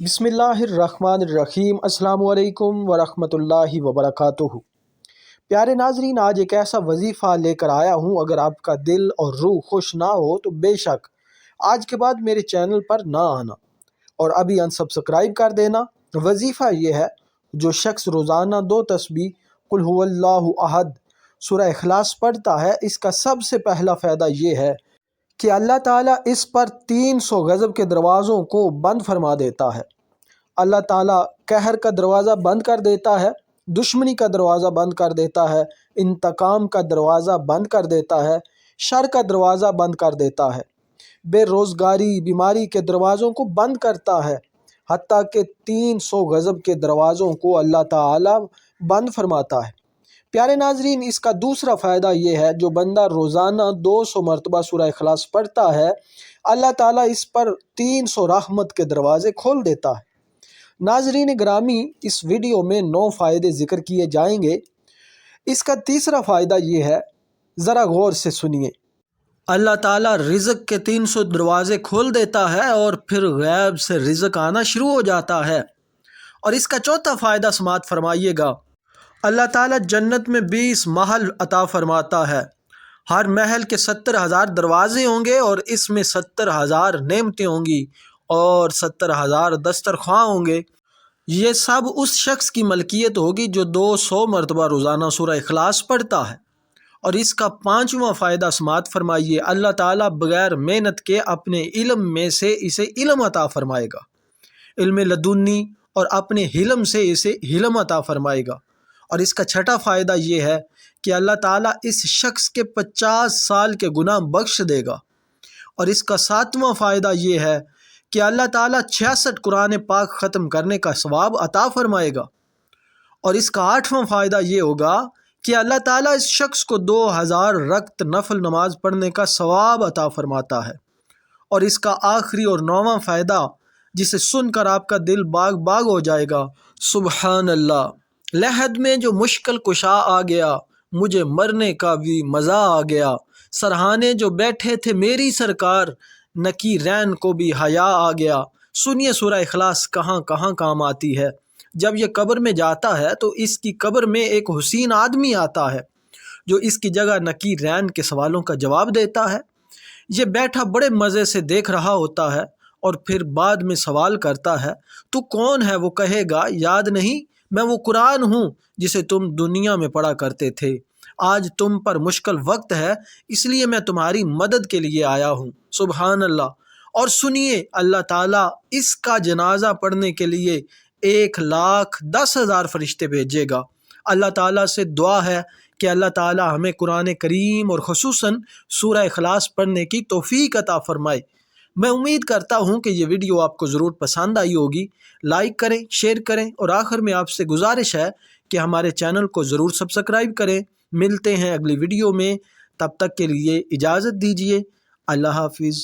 बिस्मिल्लाहिर्रहमानिर्रहीम। अस्सलामु अलैकुम वरहमतुल्लाहि वबरकातुहू। प्यारे नाजरीन, आज एक ऐसा वजीफ़ा लेकर आया हूँ, अगर आपका दिल और रूह खुश ना हो तो बेशक आज के बाद मेरे चैनल पर ना आना और अभी अनसब्सक्राइब कर देना। वजीफ़ा ये है, जो शख्स रोज़ाना 2 तस्बीह कुल हुवल्लाहु अहद सूरह इखलास पढ़ता है, इसका सबसे पहला फ़ायदा ये है कि अल्लाह ताला इस पर 300 गज़ब के दरवाज़ों को बंद फरमा देता है। अल्लाह ताला कहर का दरवाज़ा बंद कर देता है, दुश्मनी का दरवाज़ा बंद कर देता है, इंतकाम का दरवाज़ा बंद कर देता है, शर का दरवाज़ा बंद कर देता है, बेरोज़गारी बीमारी के दरवाज़ों को बंद करता है, हत्ता के 300 गज़ब के दरवाज़ों को अल्लाह ताला बंद फरमाता है। प्यारे नाजरीन, इसका दूसरा फ़ायदा ये है, जो बंदा रोज़ाना 200 मरतबा सूरह इखलास पढ़ता है, अल्लाह ताला इस पर 300 रहमत के दरवाज़े खोल देता है। नाजरीन ग्रामी, इस वीडियो में 9 फ़ायदे ज़िक्र किए जाएंगे। इसका तीसरा फ़ायदा ये है, ज़रा गौर से सुनिए। अल्लाह ताला रिज़्क़ के 300 दरवाज़े खोल देता है और फिर गैब से रिज़्क़ आना शुरू हो जाता है। और इसका चौथा फ़ायदा समाअत फरमाइएगा। अल्लाह ताला जन्नत में 20 महल अता फरमाता है। हर महल के 70,000 दरवाजे होंगे और इसमें 70,000 नेमतें होंगी और 70,000 दस्तरख्वां होंगे। ये सब उस शख्स की मलकियत होगी जो 200 मरतबा रोज़ाना सूरह इखलास पढ़ता है। और इसका पांचवा फ़ायदा समाअत फरमाइए, अल्लाह ताला बग़ैर मेहनत के अपने इल्म में से इसे इल्म अता फरमाएगा, इल्म लदुन्नी, और अपने हिलम से इसे हिलम अता फरमाएगा। और इसका छठा फ़ायदा ये है कि अल्लाह ताला इस शख्स के 50 साल के गुनाह बख्श देगा। और इसका सातवां फ़ायदा ये है कि अल्लाह ताला 66 कुरान पाक ख़त्म करने का सवाब अता फरमाएगा। और इसका आठवां फ़ायदा ये होगा कि अल्लाह ताला इस शख्स को 2000 रक्त नफल नमाज पढ़ने का सवाब अता फरमाता है। और इसका आखिरी और 9वां फ़ायदा, जिसे सुनकर आपका दिल बाग बाग हो जाएगा, सुबहान अल्लाह, लहद में जो मुश्किल कुशा आ गया, मुझे मरने का भी मज़ा आ गया, सरहाने जो बैठे थे मेरी सरकार, नकीरैन को भी हया आ गया। सुनिए सूरह इखलास कहाँ कहाँ काम आती है। जब ये कब्र में जाता है तो इसकी कब्र में एक हुसीन आदमी आता है, जो इसकी जगह नकीरैन के सवालों का जवाब देता है। ये बैठा बड़े मज़े से देख रहा होता है और फिर बाद में सवाल करता है, तू कौन है? वो कहेगा, याद नहीं, मैं वो कुरान हूँ जिसे तुम दुनिया में पढ़ा करते थे। आज तुम पर मुश्किल वक्त है, इसलिए मैं तुम्हारी मदद के लिए आया हूँ। सुबहान अल्लाह। और सुनिए, अल्लाह ताला इसका जनाजा पढ़ने के लिए 1,10,000 फरिश्ते भेजेगा। अल्लाह ताला से दुआ है कि अल्लाह ताला हमें कुरान करीम और ख़ुसूसन सूरह इखलास पढ़ने की तौफ़ीक अता फ़रमाए। मैं उम्मीद करता हूँ कि ये वीडियो आपको ज़रूर पसंद आई होगी। लाइक करें, शेयर करें और आखिर में आपसे गुजारिश है कि हमारे चैनल को ज़रूर सब्सक्राइब करें। मिलते हैं अगली वीडियो में, तब तक के लिए इजाज़त दीजिए। अल्लाह हाफिज़।